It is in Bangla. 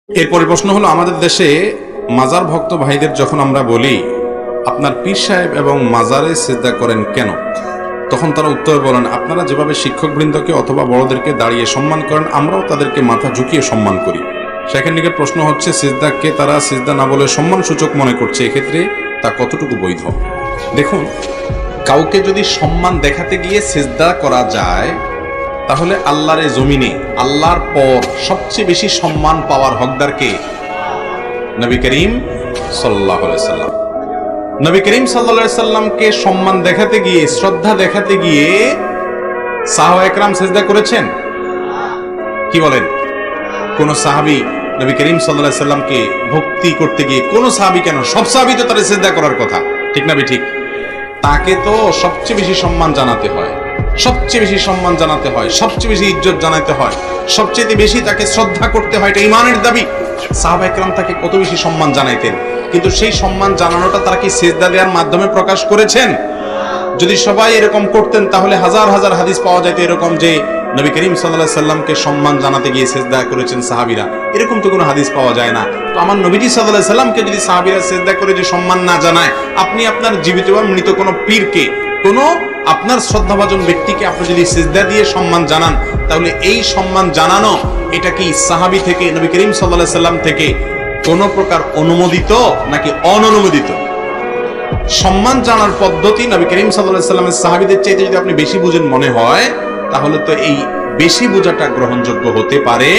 এরপরে প্রশ্ন হলো, আমাদের দেশে মাজার ভক্ত ভাইদের যখন আমরা বলি আপনার পীর সাহেব এবং মাজারে সিজদা করেন কেন, তখন তারা উত্তরে বলেন, আপনারা যেভাবে শিক্ষকবৃন্দকে অথবা বড়দেরকে দাঁড়িয়ে সম্মান করেন, আমরাও তাদেরকে মাথা ঝুঁকিয়ে সম্মান করি। সেখান থেকে প্রশ্ন হচ্ছে, সিজদাকে তারা সিজদা না বলে সম্মান সূচক মনে করছে, এক্ষেত্রে তা কতটুকু বৈধ? দেখুন, কাউকে যদি সম্মান দেখাতে গিয়ে সিজদা করা যায়, তাহলে আল্লাহর এই জমিনে আল্লাহর পর সবচেয়ে বেশি সম্মান পাওয়ার হকদার কে? নবী করিম সাল্লাল্লাহু আলাইহি সাল্লাম। নবী করিম সাল্লাল্লাহু আলাইহি সাল্লামকে সম্মান দেখাতে গিয়ে, শ্রদ্ধা দেখাতে গিয়ে সাহাবা একরাম সিজদা করেছেন? কি বলেন? কোন সাহাবী নবী করিম সাল্লাল্লাহু আলাইহি সাল্লামকে ভক্তি করতে গিয়ে, কোন সাহাবী কেন, সব সাহাবী তো তার সিজদা করার কথা, ঠিক না ঠিক? তাকে তো সবচেয়ে বেশি সম্মান জানাতে হয়, সবচেয়ে বেশি সম্মান জানাতে হয়, সবচেয়ে বেশি ইজ্জত জানাতে হয়, সবচেয়ে বেশি তাকে শ্রদ্ধা করতে হয়, এটা ঈমানের দাবি। সাহাবা একরাম তাকে কত বেশি সম্মান জানাইতেন, কিন্তু সেই সম্মান জানানোটা তারা কি সিজদা দেওয়ার মাধ্যমে প্রকাশ করেছেন? যদি সবাই এরকম করতেন তাহলে হাজার হাজার হাদিস পাওয়া যেত এরকম যে নবী করিম সাল্লাল্লাহু আলাইহি সাল্লামকে সম্মান জানাতে গিয়ে সিজদা করেছেন সাহাবীরা, এরকম তো কোনো হাদিস পাওয়া যায় না। তো আমার নবীজি সাল্লাল্লাহু আলাইহি সাল্লামকে যদি সাহাবীরা সিজদা করে যে সম্মান না জানায়, আপনি আপনার জীবিত বা মৃত কোনো পীরকে, কোনো আপনার শ্রদ্ধাভাজন ব্যক্তিকে আপনি যদি সিজদা দিয়ে সম্মান জানান, তাহলে এই সম্মান জানানো এটা কি সাহাবী থেকে, নবী করিম সাল্লাল্লাহু আলাইহি সাল্লাম থেকে কোন প্রকার অনুমোদিত নাকি অননুমোদিত? সম্মান জানার পদ্ধতি নবী করিম সাল্লাল্লাহু আলাইহি সাল্লামের সাহাবীদের চাইতে যদি আপনি বেশি বুঝেন মনে হয়, তাহলে তো এই বেশি বোঝাটা গ্রহণযোগ্য হতে পারে